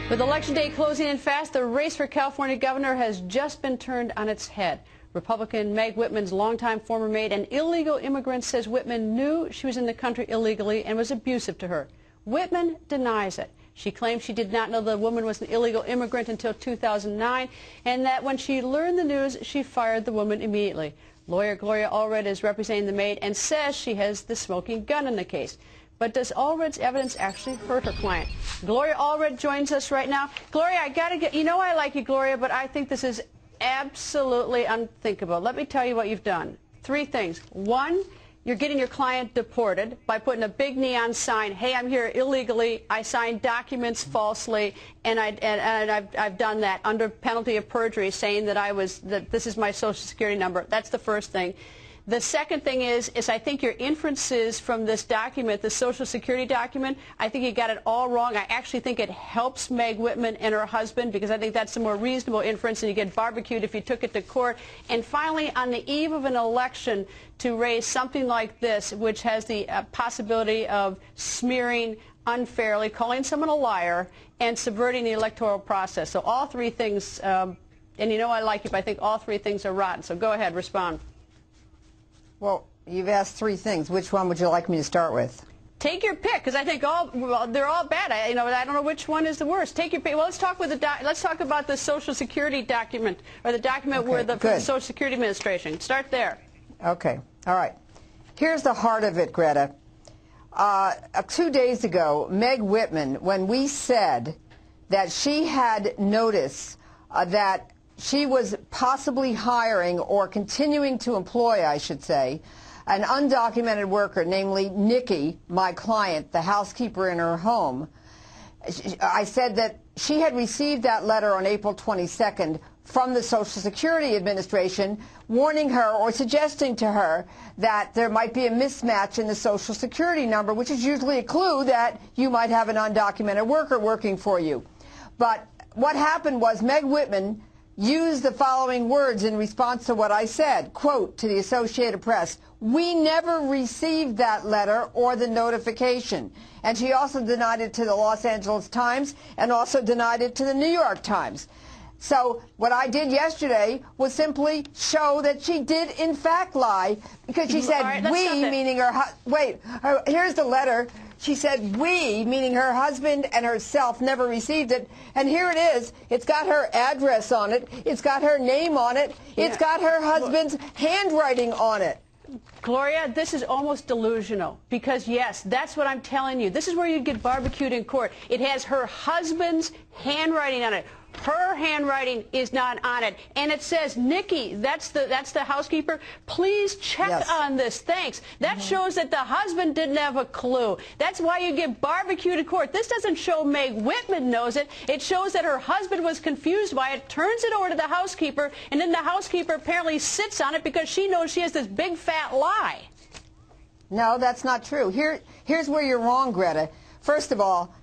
With Election Day closing in fast, the race for California governor has just been turned on its head. Republican Meg Whitman's longtime former maid, an illegal immigrant, says Whitman knew she was in the country illegally and was abusive to her. Whitman denies it. She claims she did not know the woman was an illegal immigrant until 2009, and that when she learned the news, she fired the woman immediately. Lawyer Gloria Allred is representing the maid and says she has the smoking gun in the case. But does Allred's evidence actually hurt her client? Gloria Allred joins us right now. Gloria, I got to get, you know I like you, Gloria, but I think this is absolutely unthinkable. Let me tell you what you've done. 3 things. 1, you're getting your client deported by putting a big neon sign, hey, I'm here illegally, I signed documents falsely, and I've done that under penalty of perjury, saying that this is my Social Security number. That's the first thing. The second thing is I think your inferences from this document, the Social Security document, I think you got it all wrong. I actually think it helps Meg Whitman and her husband, because I think that's a more reasonable inference, and you get barbecued if you took it to court. And finally, on the eve of an election, to raise something like this, which has the possibility of smearing unfairly, calling someone a liar, and subverting the electoral process. So all 3 things, and you know I like you, but I think all 3 things are rotten. So go ahead, respond. Well, you've asked 3 things. Which one would you like me to start with? Take your pick, because I think they're all bad. I don't know which one is the worst. Take your pick. Well, let's talk about the Social Security document, or the document for the Social Security Administration. Start there. Okay. All right. Here's the heart of it, Greta. 2 days ago, Meg Whitman, when we said that she had notice that she was possibly hiring, or continuing to employ, I should say, an undocumented worker, namely Nikki, my client, the housekeeper in her home. I said that she had received that letter on April 22nd from the Social Security Administration, warning her or suggesting to her that there might be a mismatch in the Social Security number, which is usually a clue that you might have an undocumented worker working for you. But what happened was Meg Whitman used the following words in response to what I said, quote, to the Associated Press, "We never received that letter or the notification." And she also denied it to the Los Angeles Times and also denied it to the New York Times. So what I did yesterday was simply show that she did in fact lie, because she said we, meaning her here's the letter. She said we, meaning her husband and herself, never received it. And here it is. It's got her address on it. It's got her name on it. It's got her husband's handwriting on it. Gloria, this is almost delusional, because, yes, that's what I'm telling you. This is where you get barbecued in court. It has her husband's handwriting on it. Her handwriting is not on it. And it says, Nikki, that's the housekeeper, please check on this. Thanks. That shows that the husband didn't have a clue. That's why you get barbecued in court. This doesn't show Meg Whitman knows it. It shows that her husband was confused by it, turns it over to the housekeeper, and then the housekeeper apparently sits on it because she knows she has this big fat lie. No, that's not true. Here's where you're wrong, Greta. First of all,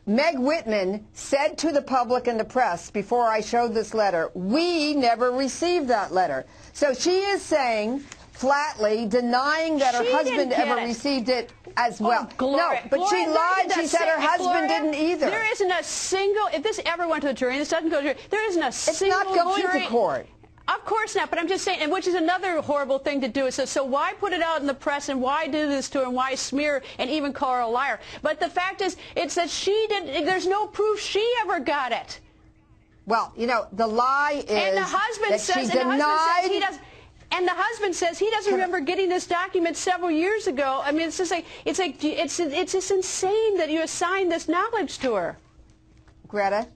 Meg Whitman said to the public and the press before I showed this letter, we never received that letter. So she is saying, flatly, denying that her husband ever received it as well. Gloria, no, but she lied. She said her husband didn't either. There isn't a single, if this ever went to the jury, and this doesn't go to the jury, there isn't a single jury. It's not going to court. Of course not, but I'm just saying, and which is another horrible thing to do. So why put it out in the press, and why do this to her, and why smear and even call her a liar? But the fact is, it's that she didn't, there's no proof she ever got it. Well, you know, the lie is and the husband that says, she denied. And the husband says he doesn't remember getting this document several years ago. I mean, it's just insane that you assigned this knowledge to her. Greta,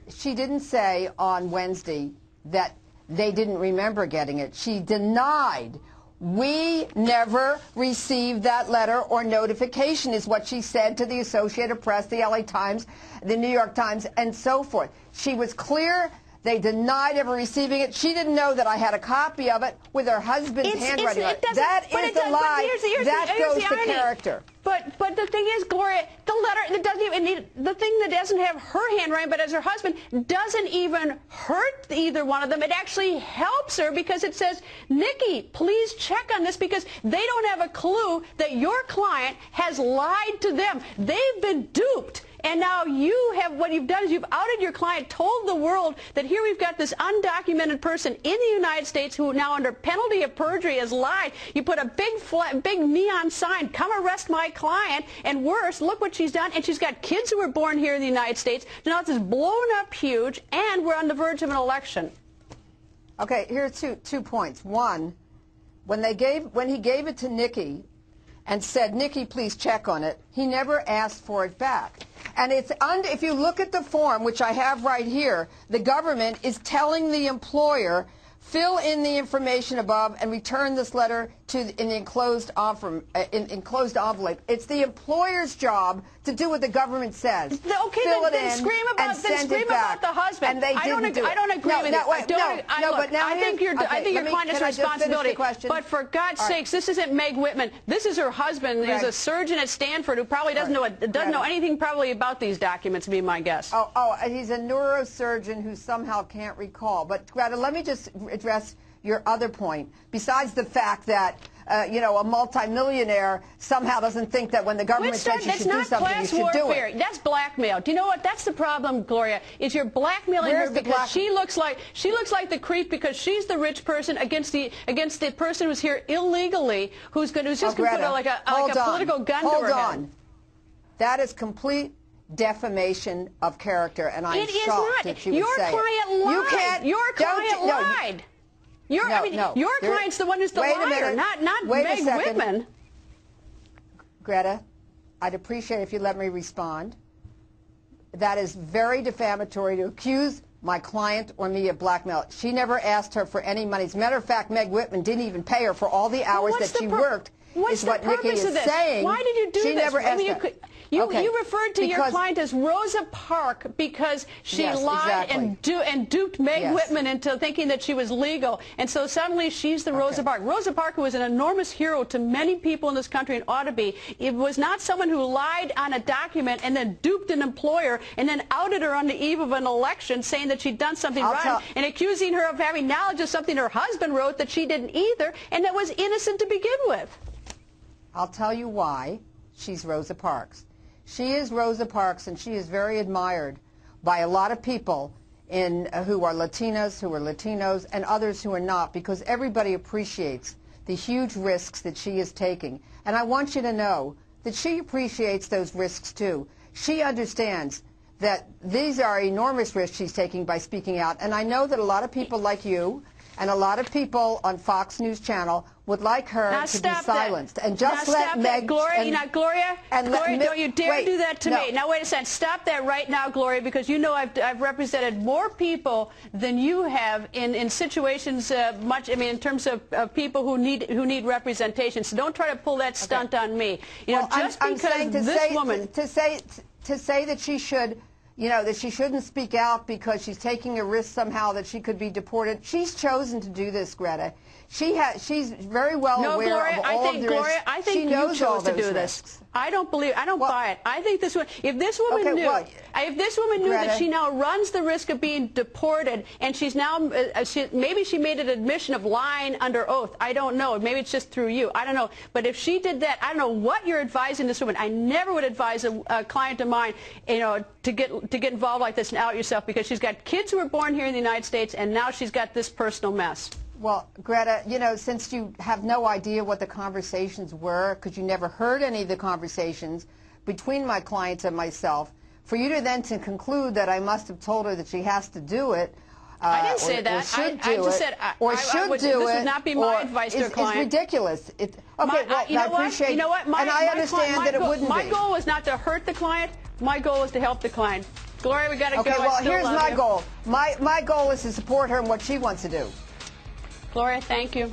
she didn't say on Wednesday that they didn't remember getting it. She denied. We never received that letter or notification, is what she said to the Associated Press, the LA Times, the New York Times, and so forth. She was clear. They denied ever receiving it. She didn't know that I had a copy of it with her husband's handwriting on it. That is the lie. That goes to character. But the thing is, Gloria, the letter, it doesn't even need, the thing that doesn't have her handwriting, but as her husband, doesn't even hurt either one of them. It actually helps her, because it says, Nikki, please check on this, because they don't have a clue that your client has lied to them. They've been duped. And now you have, what you've done is you've outed your client, told the world that here we've got this undocumented person in the United States who now under penalty of perjury has lied. You put a big neon sign, come arrest my client, and worse, look what she's done. And she's got kids who were born here in the United States. Now this is blown up huge, and we're on the verge of an election. Okay, here are two points. One, when he gave it to Nikki and said, Nikki, please check on it, he never asked for it back. And if you look at the form, which I have right here, the government is telling the employer, fill in the information above and return this letter in the enclosed envelope. It's the employer's job to do what the government says. Okay, then scream about the husband. And they I don't agree with it. I think your client has a responsibility. But for God's sakes, this isn't Meg Whitman. This is her husband, who's a surgeon at Stanford, who probably doesn't know anything probably about these documents, to be my guess. Oh, he's a neurosurgeon who somehow can't recall. But Greta, let me just address your other point. Besides the fact that a multimillionaire somehow doesn't think that when the government says you should do something, you should do it. That's blackmail. Do you know what? That's the problem, Gloria. Is you're blackmailing her because she looks like the creep because she's the rich person against the person who's here illegally, who's just going to put like a political gun to her head. Hold on. That is complete defamation of character, and I'm shocked that you would say it. Your client lied. Your client's the one who's the liar, not Meg Whitman. Greta, I'd appreciate if you let me respond. That is very defamatory to accuse my client or me of blackmail. She never asked her for any money. As a matter of fact, Meg Whitman didn't even pay her for all the hours that she worked. Is what Nikki is saying. Why did you do this? She never asked her. You referred to your client as Rosa Parks because she lied and duped Meg Whitman into thinking that she was legal. And so suddenly she's the Rosa Parks. Rosa Parks, who was an enormous hero to many people in this country and ought to be, it was not someone who lied on a document and then duped an employer and then outed her on the eve of an election saying that she'd done something wrong and accusing her of having knowledge of something her husband wrote that she didn't either and that was innocent to begin with. I'll tell you why she's Rosa Parks. She is Rosa Parks, and she is very admired by a lot of people who are Latinas, who are Latinos, and others who are not, because everybody appreciates the huge risks that she is taking. And I want you to know that she appreciates those risks, too. She understands that these are enormous risks she's taking by speaking out. And I know that a lot of people like you and a lot of people on Fox News Channel would like her to be silenced. And just let Meg... Gloria, don't you dare do that to me. Now, wait a second. Stop that right now, Gloria, because you know I've represented more people than you have in situations in terms of people who need representation. So don't try to pull that stunt on me. You know, just because this woman... To say that she should... that she shouldn't speak out because she's taking a risk somehow that she could be deported. She's chosen to do this, Greta. She's very well aware of all of the risks. I think you chose to do this. I don't buy it. I think this woman, if this woman knew Greta, that she now runs the risk of being deported, and she's now, maybe she made an admission of lying under oath. I don't know. Maybe it's just through you. I don't know. But if she did that, I don't know what you're advising this woman. I never would advise a client of mine, to get involved like this and out yourself, because she's got kids who were born here in the United States, and now she's got this personal mess. Well, Greta, since you have no idea what the conversations were, because you never heard any of the conversations between my clients and myself, for you to then conclude that I must have told her that she has to do it, I didn't say that. I just said this would not be my advice to a client. It's ridiculous. I appreciate it. You know what? And I understand that it wouldn't be. My goal was not to hurt the client. My goal was to help the client. Gloria, we got to go. Okay, well, here's my goal. My goal is to support her in what she wants to do. Gloria, thank you.